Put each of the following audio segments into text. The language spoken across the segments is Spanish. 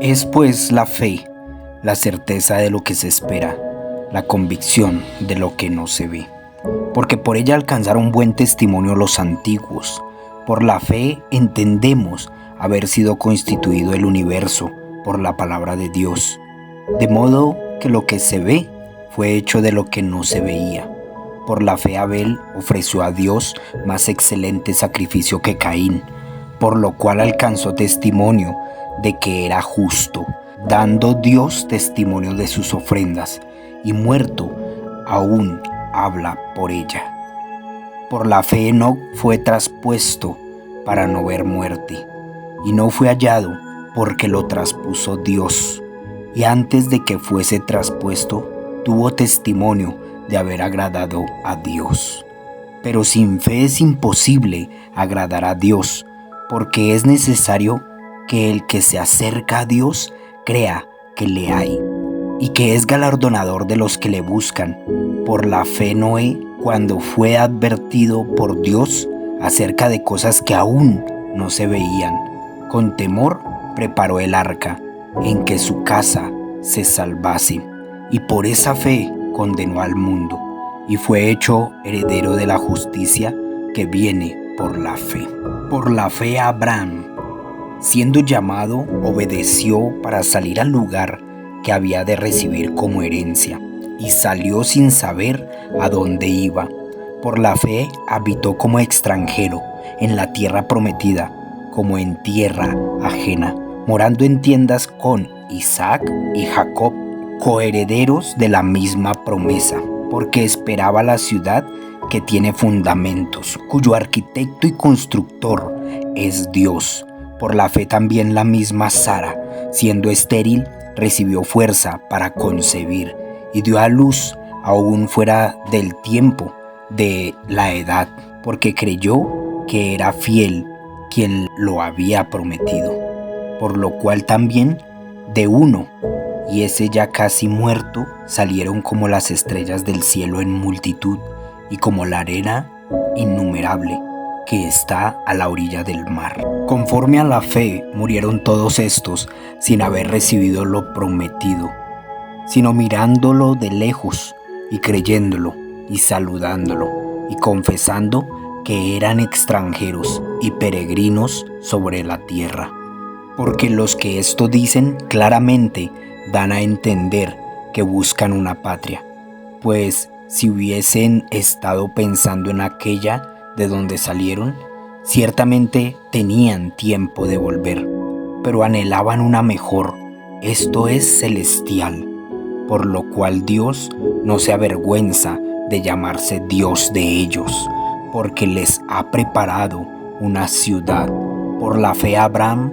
Es pues la fe, la certeza de lo que se espera, la convicción de lo que no se ve. Porque por ella alcanzaron buen testimonio los antiguos. Por la fe entendemos haber sido constituido el universo por la palabra de Dios, de modo que lo que se ve fue hecho de lo que no se veía. Por la fe Abel ofreció a Dios más excelente sacrificio que Caín, por lo cual alcanzó testimonio de que era justo, dando Dios testimonio de sus ofrendas, y muerto aún habla por ella. Por la fe Enoc fue traspuesto para no ver muerte, y no fue hallado porque lo traspuso Dios, y antes de que fuese traspuesto, tuvo testimonio de haber agradado a Dios. Pero sin fe es imposible agradar a Dios, porque es necesario que el que se acerca a Dios crea que le hay, y que es galardonador de los que le buscan. Por la fe Noé, cuando fue advertido por Dios acerca de cosas que aún no se veían, con temor preparó el arca, en que su casa se salvase, y por esa fe condenó al mundo, y fue hecho heredero de la justicia que viene por la fe. Por la fe Abraham, siendo llamado, obedeció para salir al lugar que había de recibir como herencia, y salió sin saber a dónde iba. Por la fe habitó como extranjero en la tierra prometida, como en tierra ajena, morando en tiendas con Isaac y Jacob, coherederos de la misma promesa, porque esperaba la ciudad que tiene fundamentos, cuyo arquitecto y constructor es Dios. Por la fe también la misma Sara, siendo estéril, recibió fuerza para concebir, y dio a luz aún fuera del tiempo de la edad, porque creyó que era fiel quien lo había prometido. Por lo cual también de uno, y ese ya casi muerto, salieron como las estrellas del cielo en multitud, y como la arena innumerable que está a la orilla del mar. Conforme a la fe murieron todos estos sin haber recibido lo prometido, sino mirándolo de lejos y creyéndolo y saludándolo y confesando que eran extranjeros y peregrinos sobre la tierra. Porque los que esto dicen claramente dan a entender que buscan una patria, pues si hubiesen estado pensando en aquella de donde salieron, ciertamente tenían tiempo de volver, pero anhelaban una mejor, esto es celestial, por lo cual Dios no se avergüenza de llamarse Dios de ellos, porque les ha preparado una ciudad. Por la fe Abraham,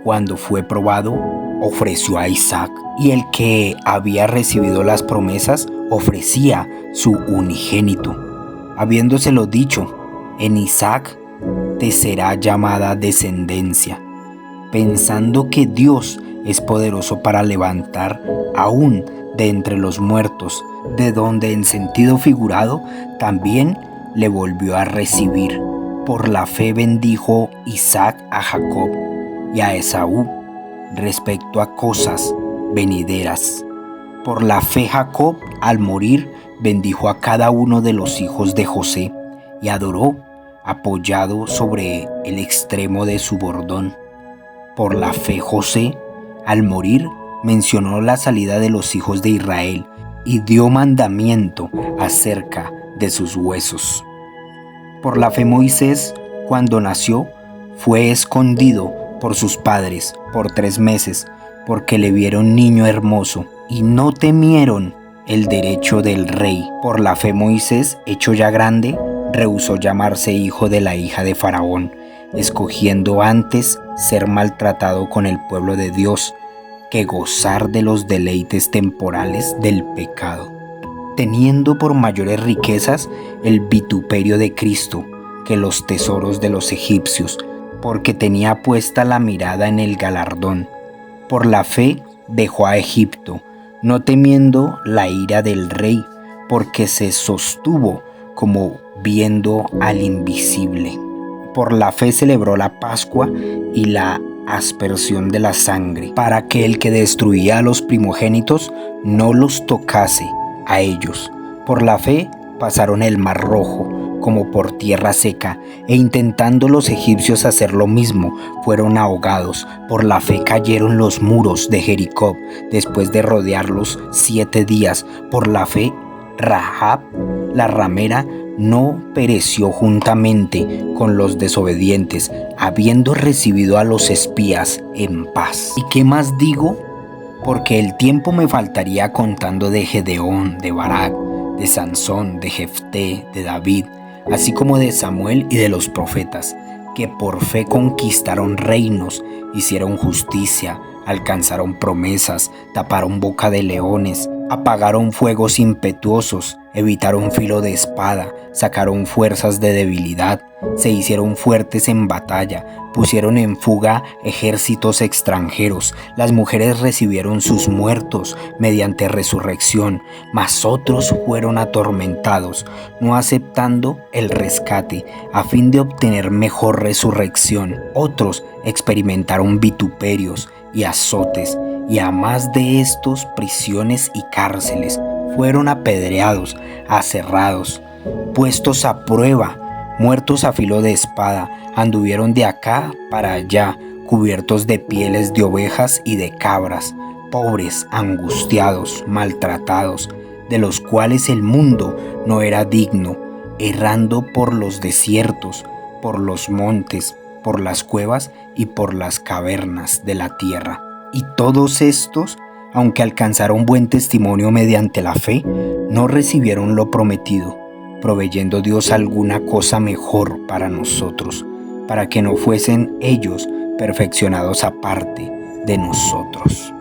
cuando fue probado, ofreció a Isaac, y el que había recibido las promesas ofrecía su unigénito, habiéndoselo dicho: en Isaac te será llamada descendencia, pensando que Dios es poderoso para levantar aún de entre los muertos, de donde en sentido figurado también le volvió a recibir. Por la fe bendijo Isaac a Jacob y a Esaú respecto a cosas venideras. Por la fe Jacob, al morir, bendijo a cada uno de los hijos de José y adoró, apoyado sobre el extremo de su bordón. Por la fe José, al morir, mencionó la salida de los hijos de Israel y dio mandamiento acerca de sus huesos. Por la fe Moisés, cuando nació, fue escondido por sus padres por 3 meses, porque le vieron niño hermoso, y no temieron el derecho del rey. Por la fe Moisés, hecho ya grande, rehusó llamarse hijo de la hija de Faraón, escogiendo antes ser maltratado con el pueblo de Dios que gozar de los deleites temporales del pecado, teniendo por mayores riquezas el vituperio de Cristo que los tesoros de los egipcios, porque tenía puesta la mirada en el galardón. Por la fe dejó a Egipto, no temiendo la ira del rey, porque se sostuvo como viendo al invisible. Por la fe celebró la Pascua y la aspersión de la sangre, para que el que destruía a los primogénitos no los tocase a ellos. Por la fe pasaron el mar Rojo como por tierra seca, e intentando los egipcios hacer lo mismo, fueron ahogados. Por la fe cayeron los muros de Jericó después de rodearlos 7 días. Por la fe Rahab, la ramera, no pereció juntamente con los desobedientes, habiendo recibido a los espías en paz. ¿Y qué más digo? Porque el tiempo me faltaría contando de Gedeón, de Barak, de Sansón, de Jefté, de David, así como de Samuel y de los profetas, que por fe conquistaron reinos, hicieron justicia, alcanzaron promesas, taparon boca de leones, apagaron fuegos impetuosos, evitaron filo de espada, sacaron fuerzas de debilidad, se hicieron fuertes en batalla, pusieron en fuga ejércitos extranjeros. Las mujeres recibieron sus muertos mediante resurrección, mas otros fueron atormentados, no aceptando el rescate, a fin de obtener mejor resurrección. Otros experimentaron vituperios y azotes, y a más de estos prisiones y cárceles. Fueron apedreados, aserrados, puestos a prueba, muertos a filo de espada, anduvieron de acá para allá, cubiertos de pieles de ovejas y de cabras, pobres, angustiados, maltratados, de los cuales el mundo no era digno, errando por los desiertos, por los montes, por las cuevas y por las cavernas de la tierra. Y todos estos, aunque alcanzaron buen testimonio mediante la fe, no recibieron lo prometido, proveyendo Dios alguna cosa mejor para nosotros, para que no fuesen ellos perfeccionados aparte de nosotros.